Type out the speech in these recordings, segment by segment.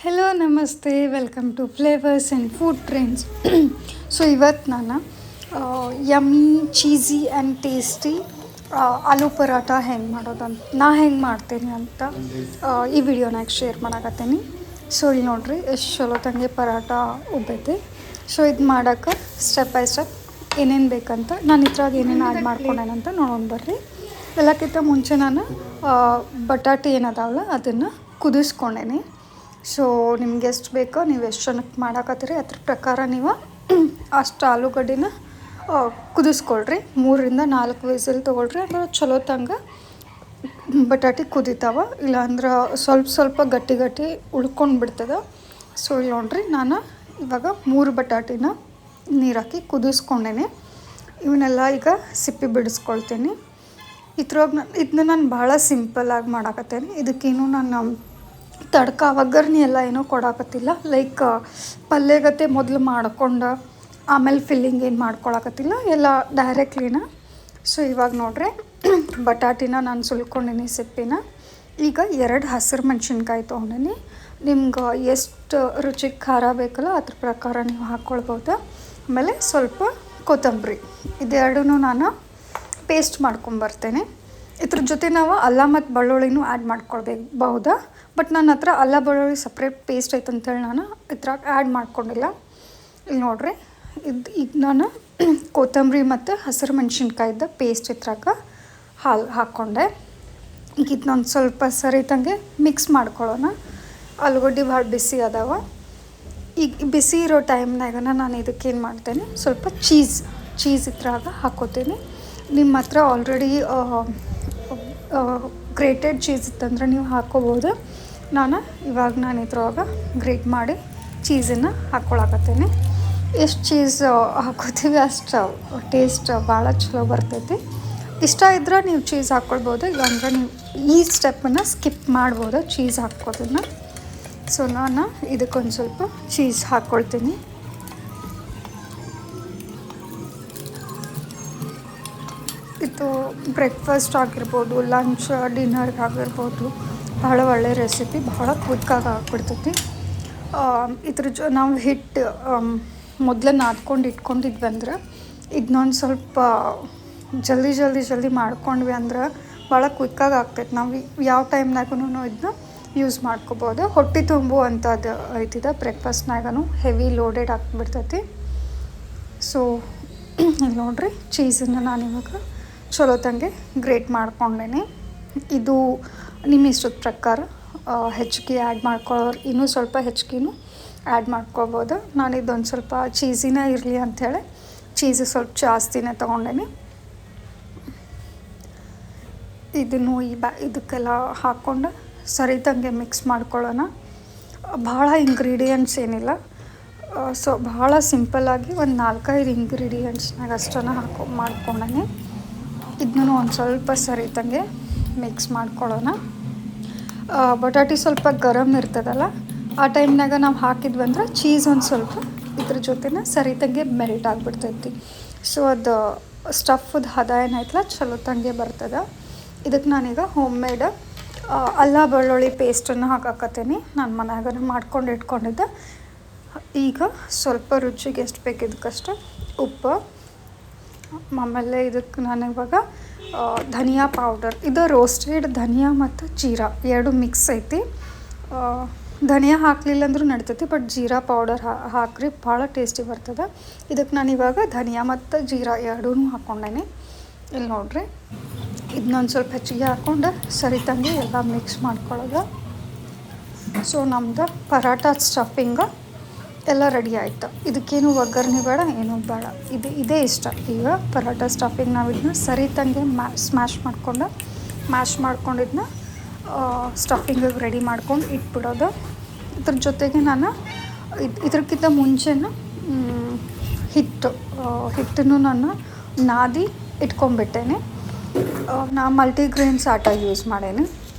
Hello ನಮಸ್ತೆ, welcome to flavours and food trends. So ಇವತ್ತು ನಾನು yummy cheesy and tasty aloo paratha ಹೆಂಗೆ ಮಾಡೋದಂತ ಹೆಂಗೆ ಮಾಡ್ತೀನಿ ಅಂತ ಈ ವಿಡಿಯೋನಾಗ ಶೇರ್ ಮಾಡಕತ್ತೀನಿ. ಸೊ ಇಲ್ಲಿ ನೋಡ್ರಿ ಎಷ್ಟು ಚಲೋ ತಂಗೆ ಪರಾಟ ಉಬ್ಬೈತಿ. ಸೊ ಇದು ಮಾಡೋಕ್ಕೆ ಸ್ಟೆಪ್ ಬೈ ಸ್ಟೆಪ್ ಏನೇನು ಬೇಕಂತ ನಾನು ಇದ್ರಾಗ ಏನೇನು ಆ್ಯಡ್ ಮಾಡ್ಕೊಂಡೇನಂತ ನೋಡೋಣ ಬರ್ರಿ. ಎಲ್ಲಕ್ಕಿಂತ ಮುಂಚೆ ನಾನು ಬಟಾಟೆ ಏನದಾವಲ್ಲ ಅದನ್ನು ಕುದಿಸ್ಕೊಂಡೇನಿ. ಸೊ ನಿಮ್ಗೆ ಎಷ್ಟು ಬೇಕೋ ನೀವು ಎಷ್ಟು ಜನಕ್ಕೆ ಮಾಡಾಕತ್ತೀರಿ ಅದ್ರ ಪ್ರಕಾರ ನೀವು ಅಷ್ಟು ಆಲೂಗಡ್ಡಿನ ಕುದಿಸ್ಕೊಳ್ರಿ. 3-4 ವಿಸಿಲ್ ತೊಗೊಳ್ರಿ. ಅಂದ್ರೆ ಚಲೋ ತಂಗ ಬಟಾಟೆ ಕುದಿತಾವ, ಇಲ್ಲಾಂದ್ರೆ ಸ್ವಲ್ಪ ಗಟ್ಟಿ ಉಳ್ಕೊಂಡು ಬಿಡ್ತದೆ. ಸೊ ಇಲ್ಲಿ ನೋಡ್ರಿ ನಾನು ಇವಾಗ 3 ಬಟಾಟಿನ ನೀರು ಹಾಕಿ ಕುದಿಸ್ಕೊಂಡೇನೆ. ಇವನ್ನೆಲ್ಲ ಈಗ ಸಿಪ್ಪಿ ಬಿಡಿಸ್ಕೊಳ್ತೀನಿ. ಇದನ್ನ ನಾನು ಭಾಳ ಸಿಂಪಲ್ಲಾಗಿ ಮಾಡಾಕತ್ತೇನೆ. ಇದಕ್ಕೇನು ನಾನು ತಡ್ಕ ಒಗ್ಗರ್ಣೆ ಎಲ್ಲ ಏನೂ ಕೊಡಾಕತ್ತಿಲ್ಲ. ಲೈಕ್ ಪಲ್ಯಗತ್ತೆ ಮೊದಲು ಮಾಡ್ಕೊಂಡು ಆಮೇಲೆ ಫಿಲ್ಲಿಂಗ್ ಏನು ಮಾಡ್ಕೊಳಕತ್ತಿಲ್ಲ, ಎಲ್ಲ ಡೈರೆಕ್ಟ್ಲಿನ. ಸೊ ಇವಾಗ ನೋಡ್ರಿ ಬಟಾಟಿನ ನಾನು ಸುಲ್ಕೊಂಡಿನಿ ಸಿಪ್ಪಿನ. ಈಗ 2 ಹಸಿರು ಮೆಣಸಿನ್ಕಾಯಿ ತೊಗೊಂಡಿನಿ. ನಿಮ್ಗೆ ಎಷ್ಟು ರುಚಿಗೆ ಖಾರ ಬೇಕಲ್ಲ ಅದ್ರ ಪ್ರಕಾರ ನೀವು ಹಾಕ್ಕೊಳ್ಬೋದು. ಆಮೇಲೆ ಸ್ವಲ್ಪ ಕೊತ್ತಂಬರಿ, ಇದೆರಡೂ ನಾನು ಪೇಸ್ಟ್ ಮಾಡ್ಕೊಂಬರ್ತೇನೆ. ಇದ್ರ ಜೊತೆ ನಾವು ಅಲ್ಲ ಮತ್ತು ಬೆಳ್ಳುಳ್ಳಿನೂ ಆ್ಯಡ್ ಮಾಡ್ಕೊಳ್ಬಹುದಾ, ಬಟ್ ನನ್ನ ಹತ್ರ ಅಲ್ಲ ಬೆಳ್ಳುಳ್ಳಿ ಸಪ್ರೇಟ್ ಪೇಸ್ಟ್ ಐತೆ ಅಂತೇಳಿ ನಾನು ಇದ್ರಾಗ ಆ್ಯಡ್ ಮಾಡ್ಕೊಂಡಿಲ್ಲ. ಇಲ್ಲಿ ನೋಡ್ರಿ ಈಗ ನಾನು ಕೊತ್ತಂಬರಿ ಮತ್ತು ಹಸಿರು ಮೆಣಸಿನ್ಕಾಯ್ದ ಪೇಸ್ಟ್ ಇದ್ರಾಗ ಹಾಕ್ಕೊಂಡೆ. ಈಗ ಇದನ್ನೊಂದು ಸ್ವಲ್ಪ ಸರಿತಂಗೆ ಮಿಕ್ಸ್ ಮಾಡ್ಕೊಳ್ಳೋಣ. ಆಲೂಗಡ್ಡೆ ಭಾಳ ಬಿಸಿ ಅದಾವ. ಈಗ ಬಿಸಿ ಇರೋ ಟೈಮ್ನಾಗ ನಾನು ಇದಕ್ಕೇನು ಮಾಡ್ತೇನೆ, ಸ್ವಲ್ಪ ಚೀಸ್ ಇದ್ರಾಗ ಹಾಕೋತೀನಿ. ನಿಮ್ಮ ಹತ್ರ ಆಲ್ರೆಡಿ ಗ್ರೇಟೆಡ್ ಚೀಸ್ ಇತ್ತಂದ್ರೆ ನೀವು ಹಾಕ್ಕೋಬೋದು. ನಾನು ಇದ್ರೊಳಗೆ ಗ್ರೇಟ್ ಮಾಡಿ ಚೀಸನ್ನು ಹಾಕ್ಕೊಳಕತ್ತೇನೆ. ಎಷ್ಟು ಚೀಸ್ ಹಾಕೋತೀವಿ ಅಷ್ಟು ಟೇಸ್ಟ್ ಭಾಳ ಚಲೋ ಬರ್ತೈತಿ. ಇಷ್ಟ ಇದ್ರೆ ನೀವು ಚೀಸ್ ಹಾಕ್ಕೊಳ್ಬೋದು, ಇಲ್ಲಾಂದ್ರೆ ನೀವು ಈ ಸ್ಟೆಪ್ಪನ್ನು ಸ್ಕಿಪ್ ಮಾಡ್ಬೋದು ಚೀಸ್ ಹಾಕೋದನ್ನು. ಸೊ ನಾನು ಇದಕ್ಕೊಂದು ಸ್ವಲ್ಪ ಚೀಸ್ ಹಾಕ್ಕೊಳ್ತೀನಿ. ಇದು ಬ್ರೇಕ್ಫಾಸ್ಟ್ ಆಗಿರ್ಬೋದು, ಲಂಚ್ ಡಿನ್ನರ್ಗೆ ಆಗಿರ್ಬೋದು ಭಾಳ ಒಳ್ಳೆಯ ರೆಸಿಪಿ, ಭಾಳ ಕ್ವಿಕ್ಕಾಗಿ ಆಗಿಬಿಡ್ತೈತಿ. ನಾವು ಹಿಟ್ಟು ಮೊದಲೇ ನಾದ್ಕೊಂಡು ಇಟ್ಕೊಂಡಿದ್ವಿ ಅಂದ್ರೆ ಇದನ್ನೊಂದು ಸ್ವಲ್ಪ ಜಲ್ದಿ ಮಾಡ್ಕೊಂಡ್ವಿ ಅಂದ್ರೆ ಭಾಳ ಕ್ವಿಕ್ಕಾಗಿ ಆಗ್ತೈತೆ. ನಾವು ಯಾವ ಟೈಮ್ನಾಗೂ ಇದನ್ನ ಯೂಸ್ ಮಾಡ್ಕೋಬೋದು. ಹೊಟ್ಟೆ ತುಂಬುವಂಥದ್ದು ಐತಿದೆ. ಬ್ರೇಕ್ಫಾಸ್ಟ್ನಾಗೂ ಹೆವಿ ಲೋಡೆಡ್ ಆಗಿಬಿಡ್ತೈತಿ. ಸೊ ಇಲ್ಲಿ ನೋಡ್ರಿ ಚೀಸನ್ನು ನಾನಿವಾಗ ಚಲೋ ತಂಗೆ ಗ್ರೇಟ್ ಮಾಡ್ಕೊಂಡೇನೆ. ಇದು ನಿಮ್ಮ ಇಷ್ಟದ ಪ್ರಕಾರ ಹೆಚ್ಚಿಗೆ ಆ್ಯಡ್ ಮಾಡ್ಕೊಳ್ಳೋರು ಇನ್ನೂ ಸ್ವಲ್ಪ ಹೆಚ್ಚಿಗೆನೂ ಆ್ಯಡ್ ಮಾಡ್ಕೊಳ್ಬೋದು. ನಾನು ಇದೊಂದು ಸ್ವಲ್ಪ ಚೀಸಿನೇ ಇರಲಿ ಅಂಥೇಳಿ ಚೀಸು ಸ್ವಲ್ಪ ಜಾಸ್ತಿನೇ ತೊಗೊಂಡೇನೆ. ಇದನ್ನು ಇದಕ್ಕೆಲ್ಲ ಹಾಕ್ಕೊಂಡು ಸರಿದಂಗೆ ಮಿಕ್ಸ್ ಮಾಡ್ಕೊಳ್ಳೋಣ. ಭಾಳ ಇಂಗ್ರೀಡಿಯೆಂಟ್ಸ್ ಏನಿಲ್ಲ. ಸೊ ಭಾಳ ಸಿಂಪಲ್ಲಾಗಿ ಒಂದು 4-5 ಇಂಗ್ರೀಡಿಯೆಂಟ್ಸ್ನಾಗ ಅಷ್ಟನ್ನು ಮಾಡ್ಕೊಂಡೇನೆ. ಇದನ್ನೂ ಒಂದು ಸ್ವಲ್ಪ ಸರಿದಂಗೆ ಮಿಕ್ಸ್ ಮಾಡ್ಕೊಳ್ಳೋಣ. ಬಟಾಟೆ ಸ್ವಲ್ಪ ಗರಮ್ ಇರ್ತದಲ್ಲ, ಆ ಟೈಮ್ನಾಗ ನಾವು ಹಾಕಿದ್ವಂದ್ರೆ ಚೀಸ್ ಒಂದು ಸ್ವಲ್ಪ ಇದ್ರ ಜೊತೆನ ಸರಿದಂಗೆ ಮೆಲ್ಟ್ ಆಗಿಬಿಡ್ತೈತಿ. ಸೊ ಅದು ಸ್ಟಫ್ದು ಹದ ಏನೈತಲ್ಲ ಚಲೋ ತಂಗೆ ಬರ್ತದೆ. ಇದಕ್ಕೆ ನಾನೀಗ ಹೋಮ್ ಮೇಡ್ ಅಲ್ಲ ಬೆಳ್ಳುಳ್ಳಿ ಪೇಸ್ಟನ್ನು ಹಾಕಾಕತ್ತೀನಿ. ನಾನು ಮನ್ಯಾಗ ಮಾಡ್ಕೊಂಡು ಇಟ್ಕೊಂಡಿದ್ದೆ. ಈಗ ಸ್ವಲ್ಪ ರುಚಿಗೆ ಎಷ್ಟು ಬೇಕು ಇದಕ್ಕಷ್ಟು ಉಪ್ಪು, ಆಮೇಲೆ ಇದಕ್ಕೆ ನಾನು ಇವಾಗ ಧನಿಯಾ ಪೌಡರ್, ಇದು ರೋಸ್ಟೆಡ್ ಧನಿಯಾ ಮತ್ತು ಜೀರಾ 2 ಮಿಕ್ಸ್ ಐತಿ. ಧನಿಯಾ ಹಾಕಲಿಲ್ಲ ಅಂದ್ರೂ ನಡ್ತೈತಿ, ಬಟ್ ಜೀರಾ ಪೌಡರ್ ಹಾಕ್ರಿ ಭಾಳ ಟೇಸ್ಟಿ ಬರ್ತದೆ. ಇದಕ್ಕೆ ನಾನು ಇವಾಗ ಧನಿಯಾ ಮತ್ತು ಜೀರಾ 2 ಹಾಕ್ಕೊಂಡೇನೆ. ಇಲ್ಲಿ ನೋಡ್ರಿ ಇದನ್ನೊಂದು ಸ್ವಲ್ಪ ಹೆಚ್ಚಿಗೆ ಹಾಕ್ಕೊಂಡು ಸರಿತಂಗೆ ಎಲ್ಲ ಮಿಕ್ಸ್ ಮಾಡ್ಕೊಳ್ಳೋದು. ಸೊ ನಮ್ಮದು ಪರಾಟ ಸ್ಟಫಿಂಗ ಎಲ್ಲ ರೆಡಿ ಆಯಿತು. ಇದಕ್ಕೇನು ಒಗ್ಗರಣೆ ಬೇಡ, ಏನೂ ಬೇಡ. ಇದೇ ಇಷ್ಟ. ಈಗ ಪರಾಟ ಸ್ಟಫಿಂಗ್ ನಾವು ಇದನ್ನ ಸರಿತಂಗೆ ಮ್ಯಾಶ್ ಮಾಡ್ಕೊಂಡಿದ್ದನ್ನ ಸ್ಟಫಿಂಗಿಗೆ ರೆಡಿ ಮಾಡ್ಕೊಂಡು ಇಟ್ಬಿಡೋದು. ಇದ್ರ ಜೊತೆಗೆ ನಾನು ಇದಕ್ಕಿಂತ ಮುಂಚೆನೂ ಹಿಟ್ಟನ್ನು ನಾನು ನಾದಿ ಇಟ್ಕೊಂಡ್ಬಿಟ್ಟೇನೆ. ನಾ ಮಲ್ಟಿಗ್ರೇನ್ಸ್ ಆಟ ಯೂಸ್ ಮಾಡೇನೆ.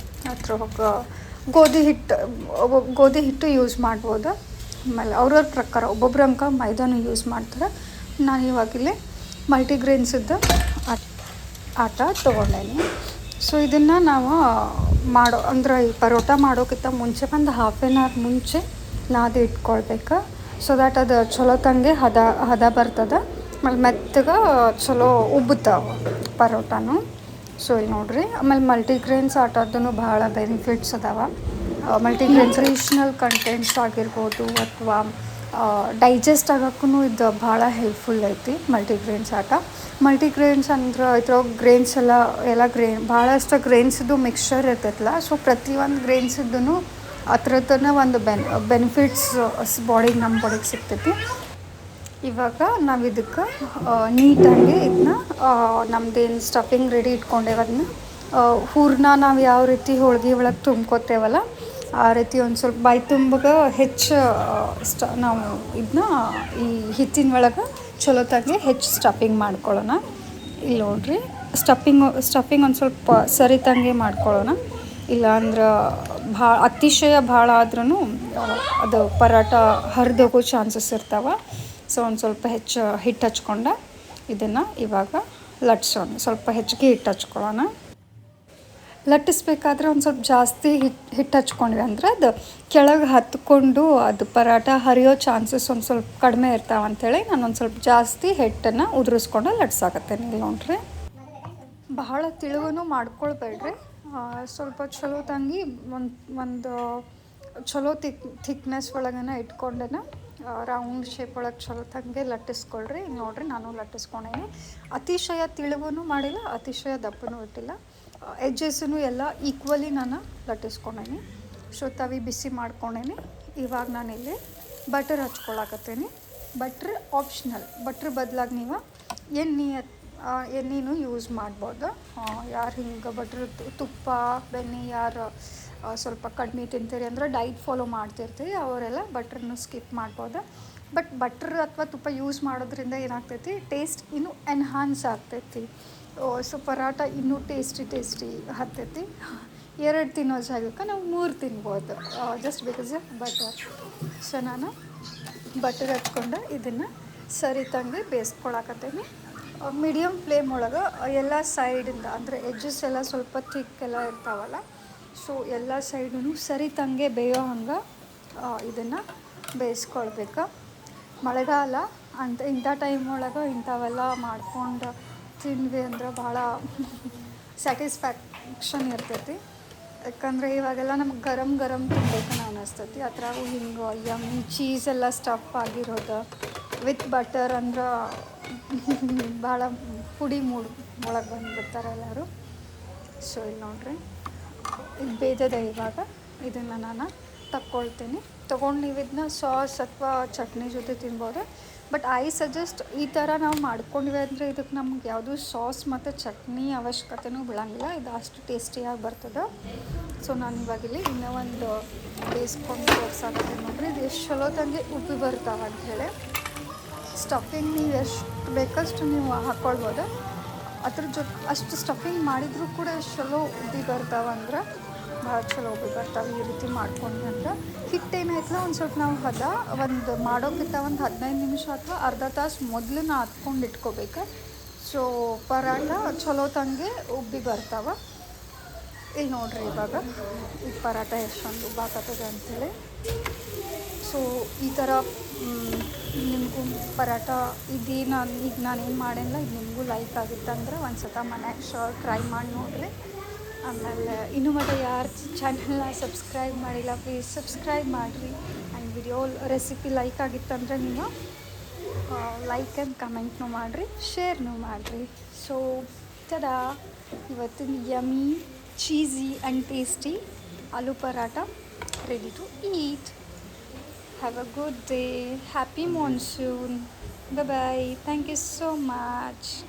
ಅದ್ರೊಳಗೆ ಗೋಧಿ ಹಿಟ್ಟು ಯೂಸ್ ಮಾಡ್ಬೋದು. ಆಮೇಲೆ ಅವ್ರವ್ರ ಪ್ರಕಾರ ಒಬ್ಬೊಬ್ರು ಅಂಕ ಮೈದಾನು ಯೂಸ್ ಮಾಡ್ತಾರೆ. ನಾನು ಇವಾಗಿಲ್ಲೇ ಮಲ್ಟಿಗ್ರೇನ್ಸಿದ್ದು ಆಟ ತೊಗೊಂಡೇನಿ. ಸೊ ಇದನ್ನು ನಾವು ಮಾಡೋ ಅಂದ್ರೆ ಈ ಪರೋಟ ಮಾಡೋಕ್ಕಿಂತ ಮುಂಚೆ ಒಂದು ಹಾಫ್ ಆನ್ ಅವರ್ ಮುಂಚೆ ನಾದಿ ಇಟ್ಕೊಳ್ಬೇಕು. ಸೊ ದ್ಯಾಟ್ ಅದು ಚಲೋ ತಂಗೆ ಹದ ಬರ್ತದೆ. ಆಮೇಲೆ ಮೆತ್ತಗೆ ಚಲೋ ಉಬ್ಬುತ್ತಾವೆ ಪರೋಟನು. ಸೊ ಇಲ್ಲಿ ನೋಡಿರಿ. ಆಮೇಲೆ ಮಲ್ಟಿಗ್ರೇನ್ಸ್ ಆಟೋದೂ ಭಾಳ ಬೆನಿಫಿಟ್ಸ್ ಅದಾವೆ. ಮಲ್ಟಿಗ್ರೇನ್ಸ್ ನ್ಯೂಟ್ರಿಷನಲ್ ಕಂಟೆಂಟ್ಸ್ ಆಗಿರ್ಬೋದು ಅಥವಾ ಡೈಜೆಸ್ಟ್ ಆಗೋಕ್ಕೂ ಇದು ಭಾಳ ಹೆಲ್ಪ್ಫುಲ್ ಐತಿ ಮಲ್ಟಿಗ್ರೇನ್ಸ್ ಆಟ. ಮಲ್ಟಿಗ್ರೇನ್ಸ್ ಅಂದ್ರೆ ಇದ್ರೊಳಗೆ ಗ್ರೇನ್ಸ್ ಎಲ್ಲ ಭಾಳಷ್ಟು ಗ್ರೇನ್ಸಿದ್ದು ಮಿಕ್ಸ್ಚರ್ ಇರ್ತೈತಲ್ಲ. ಸೊ ಪ್ರತಿಯೊಂದು ಗ್ರೇನ್ಸಿದ್ದೂ ಅದ್ರದ್ದನ್ನ ಒಂದು ಬೆನಿಫಿಟ್ಸ್ ನಮ್ಮ ಬಾಡಿಗೆ ಸಿಗ್ತೈತಿ. ಇವಾಗ ನಾವು ಇದಕ್ಕೆ ನೀಟಾಗಿ ಇದನ್ನ ನಮ್ದೇನು ಸ್ಟಫಿಂಗ್ ರೆಡಿ ಇಟ್ಕೊಂಡೇವೆ ಅದನ್ನ ಹೂರಣ ನಾವು ಯಾವ ರೀತಿ ಹೋಳ್ಗೆ ಒಳಗೆ ತುಂಬ್ಕೋತೇವಲ್ಲ ಆ ರೀತಿ ಒಂದು ಸ್ವಲ್ಪ ಬಾಯಿ ತುಂಬಗೆ ಹೆಚ್ಚು ನಾವು ಇದನ್ನ ಈ ಹಿಟ್ಟಿನ ಒಳಗೆ ಚಲೋತಾಗಿ ಹೆಚ್ಚು ಸ್ಟಫಿಂಗ್ ಮಾಡ್ಕೊಳ್ಳೋಣ. ಇಲ್ಲಿ ನೋಡಿರಿ, ಸ್ಟಫಿಂಗ್ ಒಂದು ಸ್ವಲ್ಪ ಸರಿತಂಗೆ ಮಾಡ್ಕೊಳ್ಳೋಣ. ಇಲ್ಲ ಅಂದ್ರೆ ಅತಿಶಯ ಭಾಳ ಆದ್ರೂ ಅದು ಪರೋಟ ಹರಿದೋಗೋ ಚಾನ್ಸಸ್ ಇರ್ತಾವೆ. ಸೊ ಒಂದು ಸ್ವಲ್ಪ ಹೆಚ್ಚು ಹಿಟ್ಟು ಹಚ್ಕೊಂಡು ಇದನ್ನು ಇವಾಗ ಲಟ್ಸೋಣ. ಸ್ವಲ್ಪ ಹೆಚ್ಚಿಗೆ ಹಿಟ್ಟು ಹಚ್ಕೊಳ್ಳೋಣ. ಲಟ್ಟಿಸ್ಬೇಕಾದ್ರೆ ಒಂದು ಸ್ವಲ್ಪ ಜಾಸ್ತಿ ಹಿಟ್ಟು ಹಚ್ಕೊಂಡ್ವಿ ಅಂದ್ರೆ ಅದು ಕೆಳಗೆ ಹತ್ಕೊಂಡು ಅದು ಪರೋಟ ಹರಿಯೋ ಚಾನ್ಸಸ್ ಒಂದು ಸ್ವಲ್ಪ ಕಡಿಮೆ ಇರ್ತಾವೆ ಅಂಥೇಳಿ ನಾನು ಒಂದು ಸ್ವಲ್ಪ ಜಾಸ್ತಿ ಹಿಟ್ಟನ್ನು ಉದುರಿಸ್ಕೊಂಡು ಲಟ್ಸಾಕತ್ತೇನೆ. ಇಲ್ಲಿ ನೋಡ್ರಿ, ಬಹಳ ತಿಳುವೂ ಮಾಡ್ಕೊಳ್ಬೇಡ್ರಿ. ಸ್ವಲ್ಪ ಚಲೋ ತಂಗಿ ಒಂದು ಚಲೋ ಥಿಕ್ನೆಸ್ ಒಳಗನ ಇಟ್ಕೊಂಡನ ರೌಂಡ್ ಶೇಪ್ ಒಳಗೆ ಚಲೋ ತಂಗೆ ಲಟ್ಟಿಸ್ಕೊಳ್ರಿ. ನೋಡಿರಿ, ನಾನು ಲಟ್ಟಿಸ್ಕೊಂಡೇನಿ. ಅತಿಶಯ ತಿಳುವೂ ಮಾಡಿಲ್ಲ, ಅತಿಶಯ ದಪ್ಪನೂ ಇಟ್ಟಿಲ್ಲ. ಎಡ್ಜಸ್ಸೂ ಎಲ್ಲ ಈಕ್ವಲಿ ನಾನು ಲಟ್ಟಿಸ್ಕೊಂಡೇನಿ. ಸೊ ತವಿ ಬಿಸಿ ಮಾಡ್ಕೊಂಡೇನಿ. ಇವಾಗ ನಾನಿಲ್ಲಿ ಬಟರ್ ಹಚ್ಕೊಳಕತ್ತೇನಿ. Butter optional. ಬಟ್ರ್ ಬದಲಾಗಿ ನೀವು ಎಣ್ಣೆನೂ ಯೂಸ್ ಮಾಡ್ಬೋದು. ಯಾರು ಹಿಂಗೆ ಬಟ್ರ್ ತುಪ್ಪ ಬೆಣ್ಣೆ ಯಾರು ಸ್ವಲ್ಪ ಕಡಿಮೆ ತಿಂತೀರಿ ಅಂದರೆ ಡೈಟ್ ಫಾಲೋ ಮಾಡ್ತಿರ್ತೀವಿ ಅವರೆಲ್ಲ ಬಟ್ರನ್ನು ಸ್ಕಿಪ್ ಮಾಡ್ಬೋದು. ಬಟ್ ಬಟ್ರ್ ಅಥವಾ ತುಪ್ಪ ಯೂಸ್ ಮಾಡೋದ್ರಿಂದ ಏನಾಗ್ತೈತಿ, ಟೇಸ್ಟ್ ಇನ್ನೂ ಎನ್ಹಾನ್ಸ್ ಆಗ್ತೈತಿ. ಸೊ ಪರೋಟ ಇನ್ನೂ ಟೇಸ್ಟಿ ಹತ್ತೈತಿ. 2 ತಿನ್ನೋ ಜಾಗಕ್ಕೆ ನಾವು 3 ತಿನ್ಬೋದು just because of butter. So ನಾನು ಬಟರ್ ಹಚ್ಕೊಂಡು ಇದನ್ನು ಸರಿತಂಗೆ ಬೇಯಿಸ್ಕೊಳಕತ್ತೇನೆ. ಮೀಡಿಯಮ್ ಫ್ಲೇಮ್ ಒಳಗೆ ಎಲ್ಲ ಸೈಡಿಂದ ಅಂದರೆ ಎಡ್ಜಸ್ ಎಲ್ಲ ಸ್ವಲ್ಪ ಥಿಕ್ ಎಲ್ಲ ಇರ್ತಾವಲ್ಲ, ಸೊ ಎಲ್ಲ ಸೈಡೂ ಸರಿತಂಗೆ ಬೇಯೋ ಹಂಗೆ ಇದನ್ನು ಬೇಯಿಸ್ಕೊಳ್ಬೇಕು. ಮಳೆಗಾಲ ಅಂತ ಇಂಥ ಟೈಮ್ ಒಳಗೆ ಇಂಥವೆಲ್ಲ ಮಾಡ್ಕೊಂಡು ತಿಂದ್ವಿ ಅಂದ್ರೆ ಭಾಳ ಸ್ಯಾಟಿಸ್ಫ್ಯಾಕ್ಷನ್ ಇರ್ತೈತಿ. ಯಾಕಂದರೆ ಇವಾಗೆಲ್ಲ ನಮ್ಗೆ ಗರಂ ತಿನ್ಬೇಕನ್ನ ಅನ್ನಿಸ್ತೈತಿ. ಆ ಥರ ಹಿಂಗೆ ಯಮ್ಮಿ ಚೀಸ್ ಎಲ್ಲ ಸ್ಟಫ್ ಆಗಿರೋದು ವಿತ್ ಬಟರ್ ಅಂದ್ರೆ ಭಾಳ ಪುಡಿ ಒಳಗೆ ಬಂದುಬಿಡ್ತಾರೆ ಎಲ್ಲರೂ. ಸೊ ಇಲ್ಲಿ ನೋಡಿರಿ, ಇದು ಬೇಯ್ತದೆ. ಇವಾಗ ಇದನ್ನು ನಾನು ತಗೊಳ್ತೀನಿ. ತೊಗೊಂಡು ನೀವು ಇದನ್ನ ಸಾಸ್ ಅಥವಾ ಚಟ್ನಿ ಜೊತೆ ತಿನ್ಬೋದು. ಬಟ್ ಐ ಸಜೆಸ್ಟ್ ಈ ಥರ ನಾವು ಮಾಡ್ಕೊಂಡ್ವಿ ಅಂದರೆ ಇದಕ್ಕೆ ನಮ್ಗೆ ಯಾವುದೂ ಸಾಸ್ ಮತ್ತು ಚಟ್ನಿ ಅವಶ್ಯಕತೆನೂ ಬೀಳಂಗಿಲ್ಲ. ಇದು ಅಷ್ಟು ಟೇಸ್ಟಿಯಾಗಿ ಬರ್ತದೆ. ಸೊ ನಾನು ಇವಾಗಿಲ್ಲಿ ಇನ್ನೂ ಒಂದು ಬೇಯಿಸ್ಕೊಂಡು ತೋರ್ಸಾಕತ್ತೀನಿ. ನೋಡಿರಿ, ಇದು ಎಷ್ಟು ಚಲೋ ತಂಗೆ ಉಬ್ಬಿ ಬರ್ತಾವೆ ಅಂಥೇಳಿ. ಸ್ಟಫಿಂಗ್ ನೀವು ಎಷ್ಟು ಬೇಕಷ್ಟು ನೀವು ಹಾಕ್ಕೊಳ್ಬೋದು. ಅದ್ರ ಜೊತೆ ಅಷ್ಟು ಸ್ಟಫಿಂಗ್ ಮಾಡಿದರೂ ಕೂಡ ಎಷ್ಟು ಚಲೋ ಉಬ್ಬಿ ಬರ್ತಾವಂದ್ರೆ ಭಾಳ ಚಲೋ ಉಬ್ಬಿ ಬರ್ತಾವೆ. ಈ ರೀತಿ ಮಾಡ್ಕೊಂಡ್ವಿ ಅಂದ್ರೆ ಹಿಟ್ಟೇನಾಯ್ತಲ್ಲ ಒಂದು ಸ್ವಲ್ಪ ನಾವು ಒಂದು ಮಾಡೋಕ್ಕಿಂತ ಒಂದು 15 ನಿಮಿಷ ಅಥವಾ ಅರ್ಧ ತಾಸು ಮೊದಲು ಹತ್ಕೊಂಡು ಇಟ್ಕೋಬೇಕು. ಸೊ ಪರೋಟ ಚಲೋ ತಂಗೆ ಉಬ್ಬಿ ಬರ್ತಾವೆ. ಇಲ್ಲಿ ನೋಡಿರಿ, ಇವಾಗ ಈ ಪರೋಟ ಎಷ್ಟೊಂದು ಉಬ್ಬಾಕತ್ತದ ಅಂಥೇಳಿ. ಸೊ ಈ ಥರ ನಿಮಗೂ ಪರೋಟ ಈಗ ನಾನೇನು ಮಾಡೇನಿಲ್ಲ, ಇದು ನಿಮಗೂ ಲೈಕ್ ಆಗಿತ್ತಂದ್ರೆ ಒಂದು ಸತ ಮನ್ಯಾಗ ಟ್ರೈ ಮಾಡಿ ನೋಡಿರಿ. ಆಮೇಲೆ ಇನ್ನೂ ಮಟ್ಟ ಯಾರು ಚಾನಲ್ನ ಸಬ್ಸ್ಕ್ರೈಬ್ ಮಾಡಿಲ್ಲ ಪ್ಲೀಸ್ ಸಬ್ಸ್ಕ್ರೈಬ್ ಮಾಡಿರಿ. ಆ್ಯಂಡ್ ವಿಡಿಯೋ ರೆಸಿಪಿ ಲೈಕ್ ಆಗಿತ್ತಂದರೆ ನೀವು ಲೈಕ್ ಆ್ಯಂಡ್ ಕಮೆಂಟ್ನೂ ಮಾಡಿರಿ, ಶೇರ್ನೂ ಮಾಡಿರಿ. ಸೊ ತದಾ, ಇವತ್ತಿನ yummy cheesy and tasty aloo paratha ready to eat. Have a good day. Happy monsoon. Bye bye. Thank you so much.